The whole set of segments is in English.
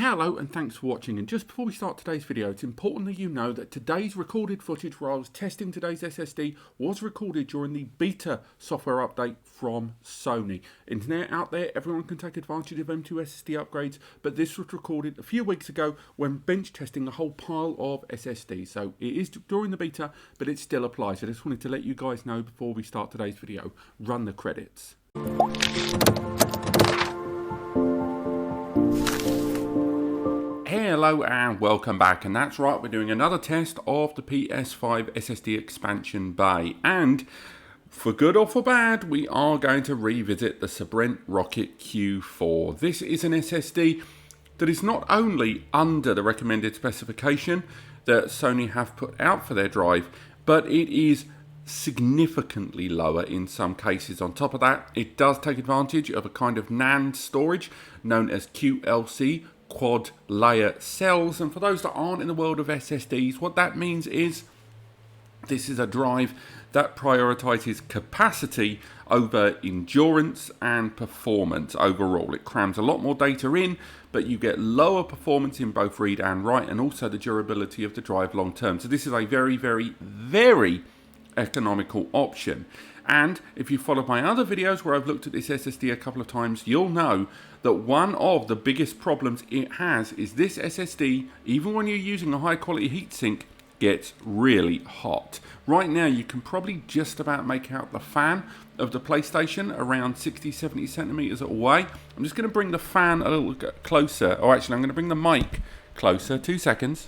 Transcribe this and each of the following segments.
Hello and thanks for watching, and just before we start today's video, it's important that you know that today's recorded footage where I was testing today's SSD was recorded during the beta software update from Sony. Internet out there, everyone can take advantage of M.2 SSD upgrades, but this was recorded a few weeks ago when bench testing a whole pile of SSDs. So it is during the beta, but it still applies. I just wanted to let you guys know before we start today's video. Run the credits. Hello and welcome back, and that's right, we're doing another test of the PS5 SSD expansion bay, and for good or for bad, we are going to revisit the Sabrent Rocket Q4. This is an SSD that is not only under the recommended specification that Sony have put out for their drive, but it is significantly lower in some cases. On top of that, it does take advantage of a kind of NAND storage known as QLC, quad layer cells, and for those that aren't in the world of SSDs, what that means is this is a drive that prioritizes capacity over endurance and performance overall. It crams a lot more data in, but you get lower performance in both read and write, and also the durability of the drive long term. So this is a very, very, very economical option. And if you follow my other videos where I've looked at this SSD a couple of times, you'll know that one of the biggest problems it has is this SSD, even when you're using a high quality heatsink, gets really hot. Right now you can probably just about make out the fan of the PlayStation around 60-70 centimeters away. I'm just going to bring the fan a little closer, or actually I'm going to bring the mic closer, 2 seconds.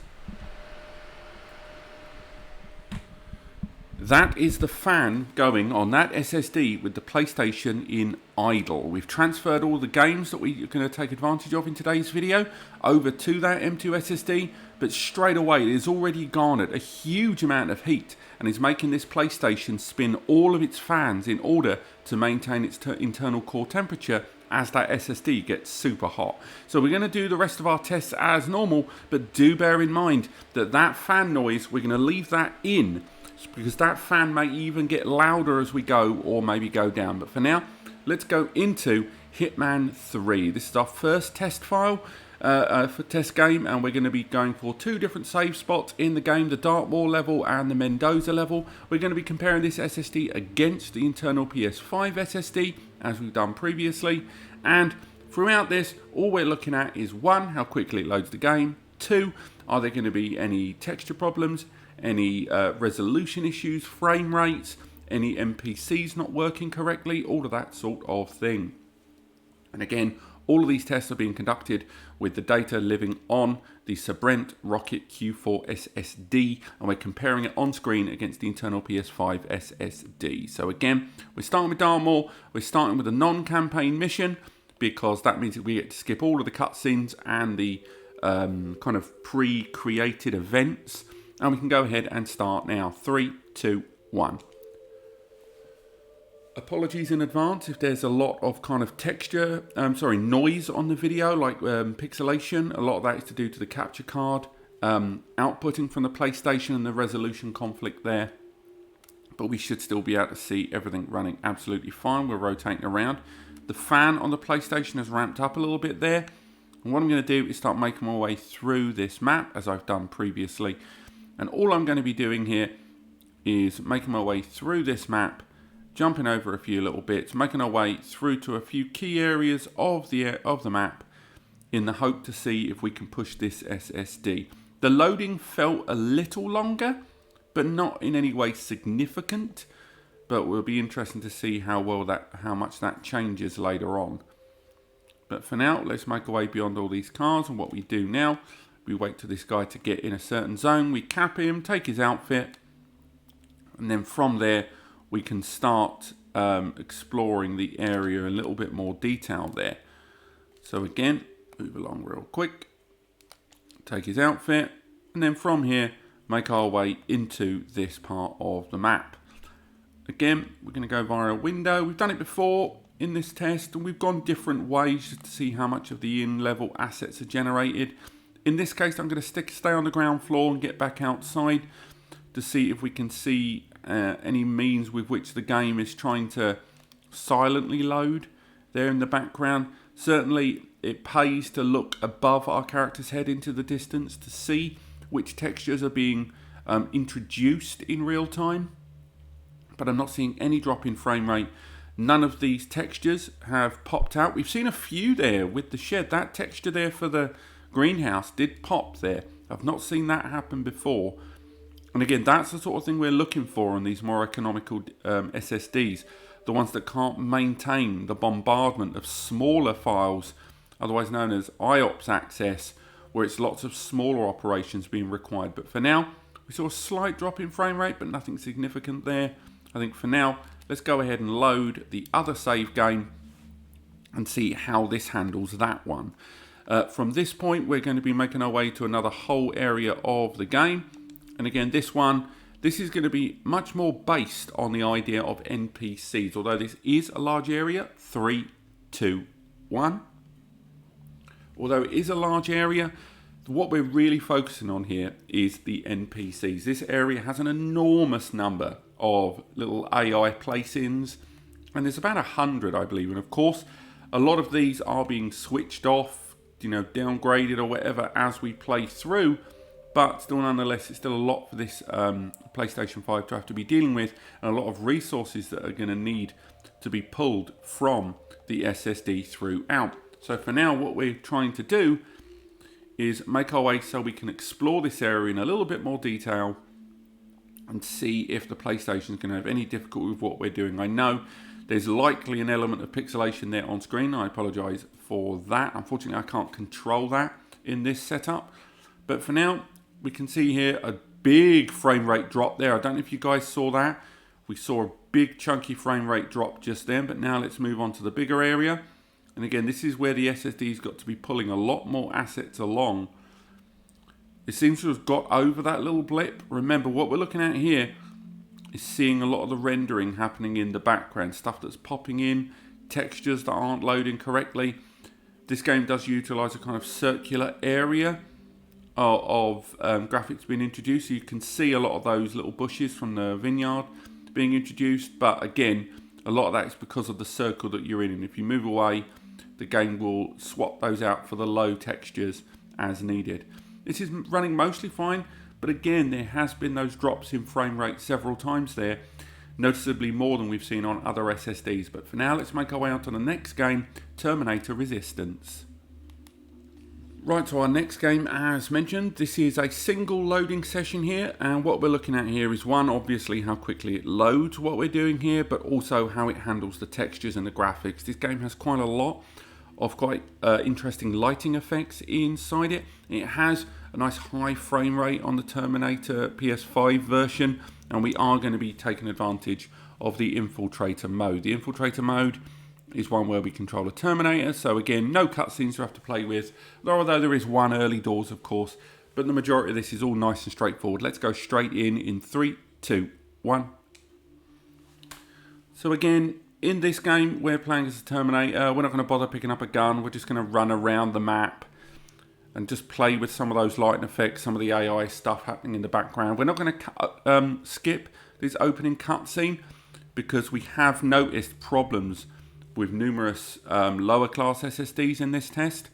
That is the fan going on that SSD with the PlayStation in idle. We've transferred all the games that we're going to take advantage of in today's video over to that M.2 SSD, but straight away it has already garnered a huge amount of heat and is making this PlayStation spin all of its fans in order to maintain its internal core temperature as that SSD gets super hot. So we're going to do the rest of our tests as normal, but do bear in mind that that fan noise, we're going to leave that in, because that fan may even get louder as we go, or maybe go down. But for now, let's go into Hitman 3. This is our first test file for test game, and we're going to be going for 2 different save spots in the game, the Dartmoor level and the Mendoza level. We're going to be comparing this SSD against the internal PS5 SSD, as we've done previously. And throughout this, all we're looking at is 1, how quickly it loads the game. 2, are there going to be any texture problems, any resolution issues, frame rates, any NPCs not working correctly, all of that sort of thing. And again, all of these tests are being conducted with the data living on the Sabrent Rocket Q4 SSD, and we're comparing it on screen against the internal PS5 SSD. So again, we're starting with Dartmoor, we're starting with a non-campaign mission, because that means that we get to skip all of the cutscenes and the kind of pre-created events. And we can go ahead and start now. 3, 2, 1. Apologies in advance if there's a lot of kind of texture, noise on the video, like pixelation. A lot of that is to do to the capture card outputting from the PlayStation and the resolution conflict there. But we should still be able to see everything running absolutely fine. We're rotating around. The fan on the PlayStation has ramped up a little bit there. And what I'm going to do is start making my way through this map, as I've done previously. And all I'm going to be doing here is making my way through this map, jumping over a few little bits, making our way through to a few key areas of the map in the hope to see if we can push this SSD. The loading felt a little longer, but not in any way significant. But it will be interesting to see how much that changes later on. But for now, let's make our way beyond all these cars, and what we do now, we wait for this guy to get in a certain zone, we cap him, take his outfit, and then from there we can start exploring the area in a little bit more detail there. So again, move along real quick, take his outfit, and then from here make our way into this part of the map. Again, we're going to go via a window. We've done it before in this test, and we've gone different ways just to see how much of the in-level assets are generated. In this case, I'm going to stay on the ground floor and get back outside to see if we can see any means with which the game is trying to silently load there in the background. Certainly, it pays to look above our character's head into the distance to see which textures are being introduced in real time. But I'm not seeing any drop in frame rate. None of these textures have popped out. We've seen a few there with the shed. That texture there for the greenhouse did pop there. I've not seen that happen before. And again, that's the sort of thing we're looking for on these more economical SSDs. The ones that can't maintain the bombardment of smaller files, otherwise known as IOPS access, where it's lots of smaller operations being required. But for now, we saw a slight drop in frame rate, but nothing significant there. I think for now, let's go ahead and load the other save game and see how this handles that one. From this point, we're going to be making our way to another whole area of the game. And again, this is going to be much more based on the idea of NPCs. Although this is a large area, 3, 2, 1. Although it is a large area, what we're really focusing on here is the NPCs. This area has an enormous number of little AI place-ins, and there's about 100, I believe. And of course, a lot of these are being switched off, downgraded or whatever as we play through. But still, nonetheless, it's still a lot for this PlayStation 5 to have to be dealing with, and a lot of resources that are going to need to be pulled from the SSD throughout. So for now, what we're trying to do is make our way so we can explore this area in a little bit more detail and see if the PlayStation is going to have any difficulty with what we're doing. I know there's likely an element of pixelation there on screen. I apologise for that. Unfortunately, I can't control that in this setup. But for now, we can see here a big frame rate drop there. I don't know if you guys saw that. We saw a big chunky frame rate drop just then, but now let's move on to the bigger area. And again, this is where the SSD's got to be pulling a lot more assets along. It seems to have got over that little blip. Remember, what we're looking at here is seeing a lot of the rendering happening in the background. Stuff that's popping in, textures that aren't loading correctly. This game does utilise a kind of circular area of graphics being introduced. So you can see a lot of those little bushes from the vineyard being introduced. But again, a lot of that is because of the circle that you're in. And if you move away, the game will swap those out for the low textures as needed. This is running mostly fine, but again, there has been those drops in frame rate several times there, noticeably more than we've seen on other SSDs. But for now, let's make our way on to the next game, Terminator Resistance. Right, so our next game, as mentioned, this is a single loading session here, and what we're looking at here is one, obviously how quickly it loads what we're doing here, but also how it handles the textures and the graphics. This game has quite a lot of quite interesting lighting effects inside it. It has a nice high frame rate on the Terminator PS5 version, and we are going to be taking advantage of the Infiltrator mode. The Infiltrator mode is one where we control a Terminator, so again, no cutscenes to have to play with, although there is one early doors, of course, but the majority of this is all nice and straightforward. Let's go straight in 3, 2, 1. So again, in this game, we're playing as a Terminator. We're not going to bother picking up a gun. We're just going to run around the map and just play with some of those lighting effects, some of the AI stuff happening in the background. We're not going to skip this opening cutscene because we have noticed problems with numerous lower class SSDs in this test,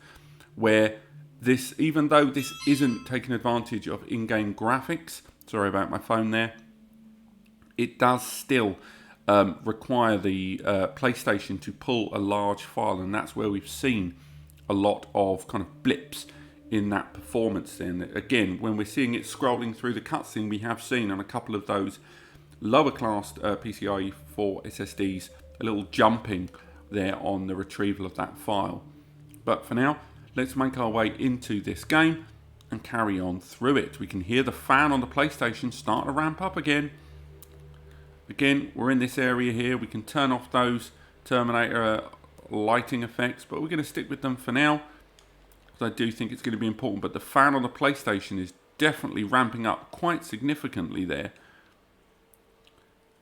where this, even though this isn't taking advantage of in-game graphics, sorry about my phone there, it does still require the PlayStation to pull a large file, and that's where we've seen a lot of kind of blips in that performance. Then again, when we're seeing it scrolling through the cutscene, we have seen on a couple of those lower class PCIe4 SSDs a little jumping there on the retrieval of that file. But for now, let's make our way into this game and carry on through it. We can hear the fan on the PlayStation start to ramp up again. Again, we're in this area here. We can turn off those Terminator lighting effects, but we're going to stick with them for now, because I do think it's going to be important. But the fan on the PlayStation is definitely ramping up quite significantly there.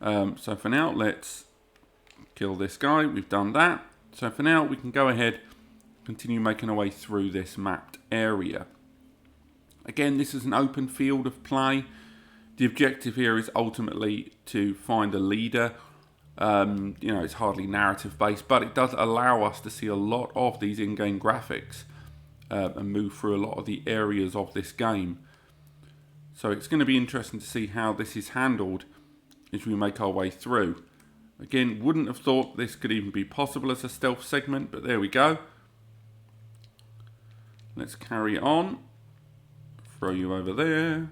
So for now, let's kill this guy. We've done that. So for now, we can go ahead, continue making our way through this mapped area. Again, this is an open field of play. The objective here is ultimately to find a leader You know, it's hardly narrative based, but it does allow us to see a lot of these in-game graphics and move through a lot of the areas of this game. So it's going to be interesting to see how this is handled as we make our way through. Again, wouldn't have thought this could even be possible as a stealth segment, but there we go. Let's carry on. Throw you over there.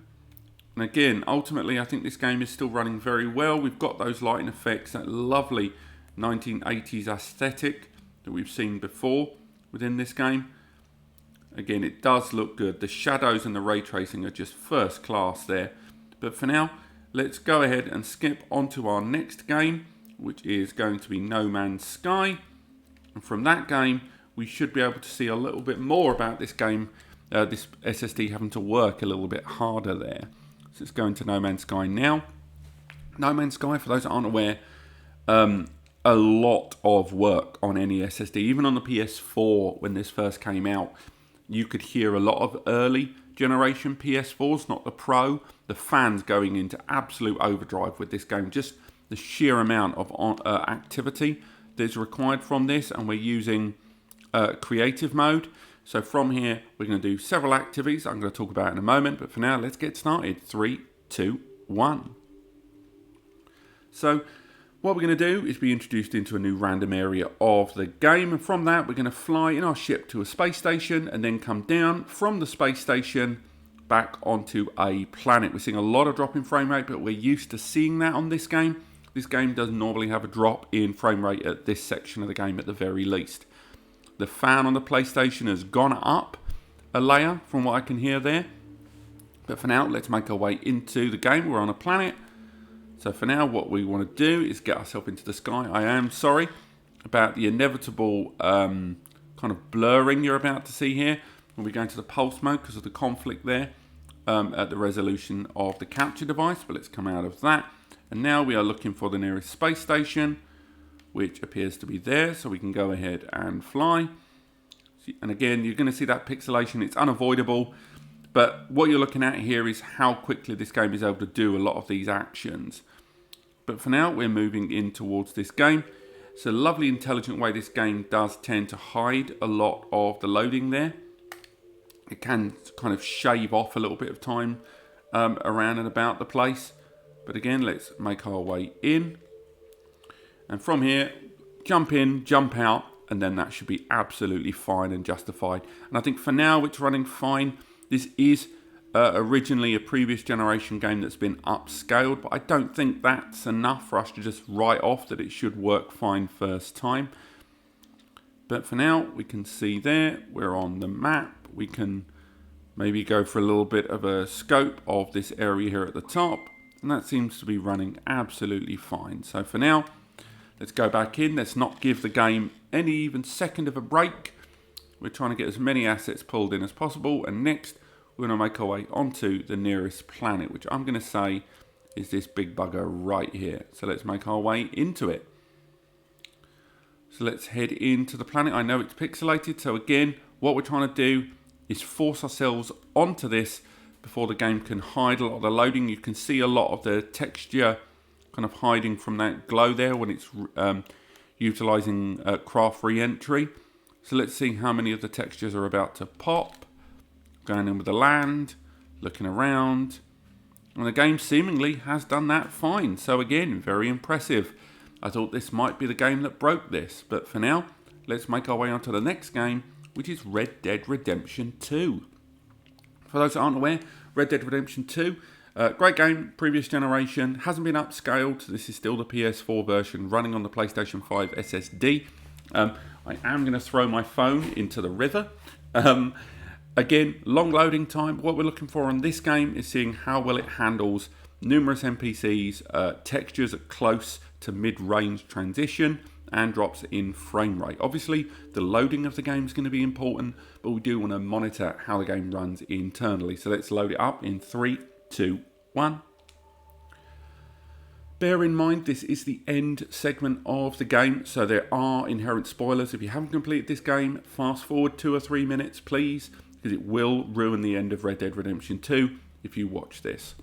And again, ultimately, I think this game is still running very well. We've got those lighting effects, that lovely 1980s aesthetic that we've seen before within this game. Again, it does look good. The shadows and the ray tracing are just first class there. But for now, let's go ahead and skip onto our next game, which is going to be No Man's Sky. And from that game, we should be able to see a little bit more about this game, this SSD having to work a little bit harder there. So let's go into No Man's Sky now. No Man's Sky, for those that aren't aware, a lot of work on any SSD. Even on the PS4, when this first came out, you could hear a lot of early generation PS4s, not the Pro, the fans going into absolute overdrive with this game. Just the sheer amount of activity that's required from this, and we're using creative mode. So from here, we're going to do several activities I'm going to talk about in a moment, but for now, let's get started. 3, 2, 1. So what we're going to do is be introduced into a new random area of the game, and from that, we're going to fly in our ship to a space station and then come down from the space station back onto a planet. We're seeing a lot of drop in frame rate, but we're used to seeing that on this game. This game doesn't normally have a drop in frame rate at this section of the game at the very least. The fan on the PlayStation has gone up a layer from what I can hear there. But for now, let's make our way into the game. We're on a planet. So for now, what we want to do is get ourselves into the sky. I am sorry about the inevitable kind of blurring you're about to see here. We'll be going to the pulse mode because of the conflict there at the resolution of the capture device. But let's come out of that. And now we are looking for the nearest space station, which appears to be there. So we can go ahead and fly. And again, you're going to see that pixelation. It's unavoidable. But what you're looking at here is how quickly this game is able to do a lot of these actions. But for now, we're moving in towards this game. It's a lovely, intelligent way this game does tend to hide a lot of the loading there. It can kind of shave off a little bit of time around and about the place. But again, let's make our way in. And from here, jump in, jump out, and then that should be absolutely fine and justified. And I think for now, it's running fine. This is originally a previous generation game that's been upscaled, but I don't think that's enough for us to just write off that it should work fine first time. But for now, we can see there, we're on the map. We can maybe go for a little bit of a scope of this area here at the top, and that seems to be running absolutely fine. So for now, let's go back in. Let's not give the game any even second of a break. We're trying to get as many assets pulled in as possible, and next, we're going to make our way onto the nearest planet, which I'm going to say is this big bugger right here. So let's make our way into it. So let's head into the planet. I know it's pixelated, so again, what we're trying to do is force ourselves onto this before the game can hide a lot of the loading. You can see a lot of the texture kind of hiding from that glow there when it's utilizing craft re-entry. So let's see how many of the textures are about to pop. Going in with the land, looking around, and the game seemingly has done that fine. So again, very impressive. I thought this might be the game that broke this, but for now, let's make our way on to the next game, which is Red Dead Redemption 2. For those that aren't aware, Red Dead Redemption 2, great game, previous generation, hasn't been upscaled. This is still the PS4 version running on the PlayStation 5 SSD. I am going to throw my phone into the river. Again, long loading time. What we're looking for on this game is seeing how well it handles numerous NPCs, textures at close to mid-range transition, and drops in frame rate. Obviously, the loading of the game is going to be important, but we do want to monitor how the game runs internally. So let's load it up in 3, 2, 1. Bear in mind, this is the end segment of the game, so there are inherent spoilers. If you haven't completed this game, fast forward 2 or 3 minutes, please, because it will ruin the end of Red Dead Redemption 2 if you watch this.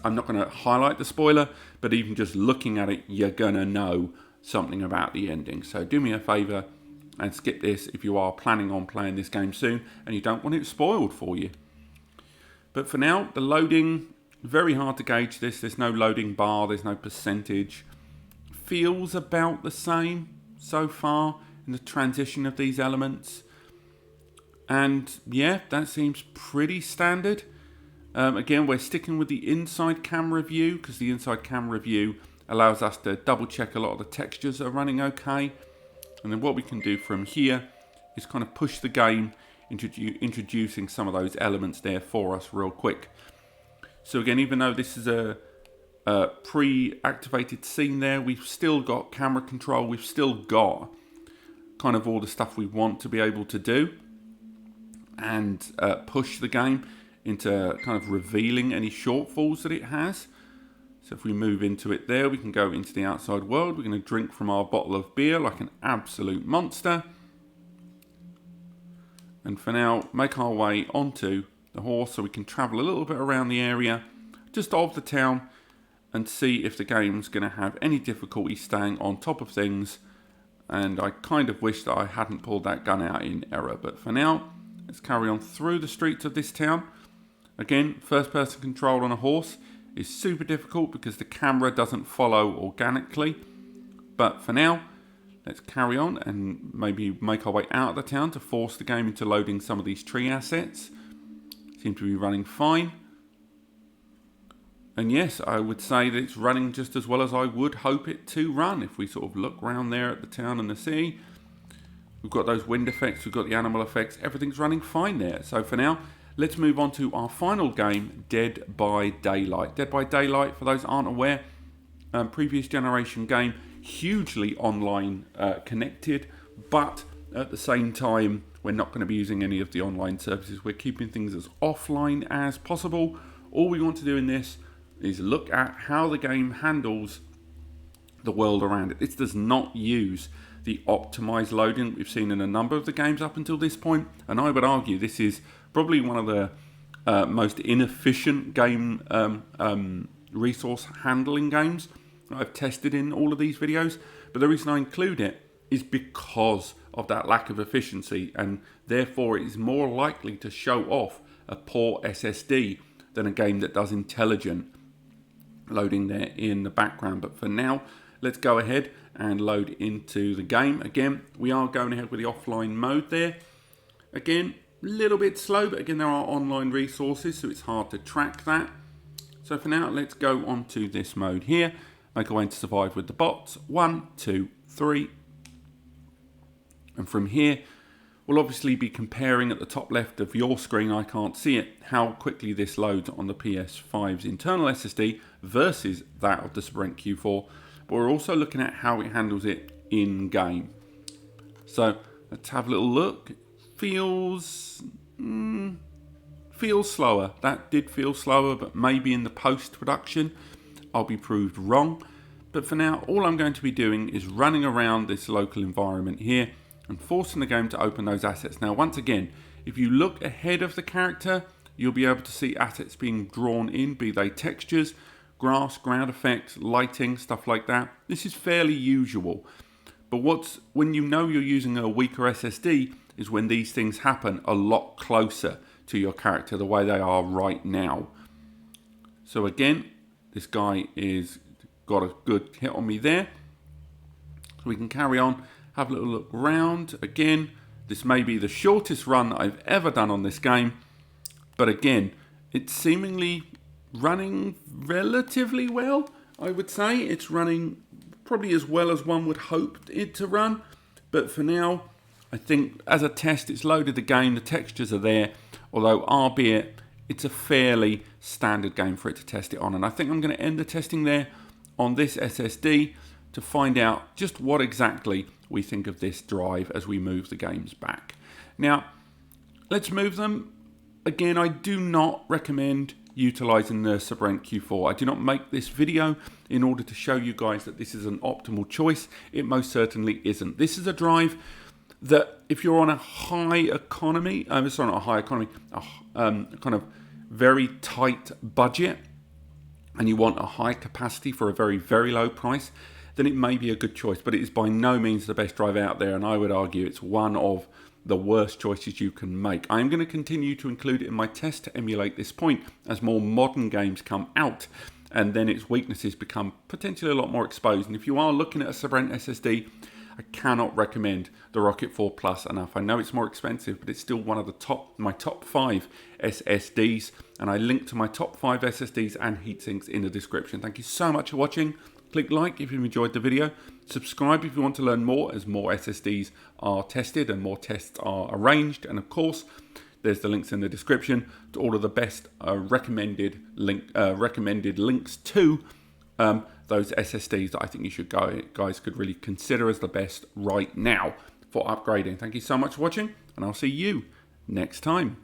I'm not going to highlight the spoiler, but even just looking at it, you're going to know something about the ending. So do me a favour and skip this if you are planning on playing this game soon and you don't want it spoiled for you. But for now, the loading, very hard to gauge this. There's no loading bar, there's no percentage. Feels about the same so far in the transition of these elements. And yeah, that seems pretty standard. Again, we're sticking with the inside camera view because the inside camera view allows us to double check a lot of the textures are running okay. And then what we can do from here is kind of push the game into introducing some of those elements there for us real quick. So again, even though this is a pre-activated scene there, we've still got camera control, we've still got kind of all the stuff we want to be able to do and push the game into kind of revealing any shortfalls that it has. So if we move into it there, we can go into the outside world. We're going to drink from our bottle of beer like an absolute monster. And for now, make our way onto the horse so we can travel a little bit around the area just of the town and see if the game's going to have any difficulty staying on top of things. And I kind of wish that I hadn't pulled that gun out in error. But for now, let's carry on through the streets of this town. Again, first-person control on a horse is super difficult because the camera doesn't follow organically. But for now, let's carry on and maybe make our way out of the town to force the game into loading some of these tree assets. Seem to be running fine. And yes, I would say that it's running just as well as I would hope it to run. If we sort of look around there at the town and the city, we've got those wind effects, we've got the animal effects, everything's running fine there. So for now, let's move on to our final game, Dead by Daylight. Dead by Daylight, for those aren't aware, previous generation game, hugely online connected, but at the same time, we're not going to be using any of the online services. We're keeping things as offline as possible. All we want to do in this is look at how the game handles the world around it. This does not use the optimized loading that we've seen in a number of the games up until this point, and I would argue this is probably one of the most inefficient game resource handling games that I've tested in all of these videos. But the reason I include it is because of that lack of efficiency, and therefore it is more likely to show off a poor SSD than a game that does intelligent loading there in the background. But for now, let's go ahead and load into the game. Again, we are going ahead with the offline mode there. Again, a little bit slow, but again, there are online resources, so it's hard to track that. So for now, let's go on to this mode here. Make our way to survive with the bots. 1, 2, 3. And from here, we'll obviously be comparing at the top left of your screen, I can't see it, how quickly this loads on the PS5's internal SSD versus that of the Sabrent Q4. But we're also looking at how it handles it in-game. So let's have a little look. Feels slower. That did feel slower, but maybe in the post-production I'll be proved wrong. But for now, all I'm going to be doing is running around this local environment here and forcing the game to open those assets. Now, once again, if you look ahead of the character, you'll be able to see assets being drawn in, be they textures, grass, ground effects, lighting, stuff like that. This is fairly usual. But when you know you're using a weaker SSD is when these things happen a lot closer to your character, the way they are right now. So again, this guy is got a good hit on me there. So we can carry on, have a little look around. Again, this may be the shortest run that I've ever done on this game. But again, it's seemingly running relatively well, I would say. It's running probably as well as one would hope it to run. But for now, I think as a test, it's loaded the game. The textures are there. Although, albeit, it's a fairly standard game for it to test it on. And I think I'm going to end the testing there on this SSD to find out just what exactly we think of this drive as we move the games back. Now, let's move them. Again, I do not recommend utilizing the Sabrent Q4. I do not make this video in order to show you guys that this is an optimal choice. It most certainly isn't. This is a drive that if you're on a high economy, kind of very tight budget, and you want a high capacity for a very, very low price, then it may be a good choice. But it is by no means the best drive out there, and I would argue it's one of the worst choices you can make. I'm going to continue to include it in my test to emulate this point as more modern games come out, and then its weaknesses become potentially a lot more exposed. And if you are looking at a Sabrent SSD, I cannot recommend the Rocket 4 Plus enough. I know it's more expensive, but it's still one of my top 5 SSDs, and I link to my top 5 SSDs and heatsinks in the description. Thank you so much for watching. Click like if you've enjoyed the video. Subscribe if you want to learn more as more SSDs are tested and more tests are arranged. And of course, there's the links in the description to all of the best recommended links to those SSDs that I think you should guys could really consider as the best right now for upgrading. Thank you so much for watching, and I'll see you next time.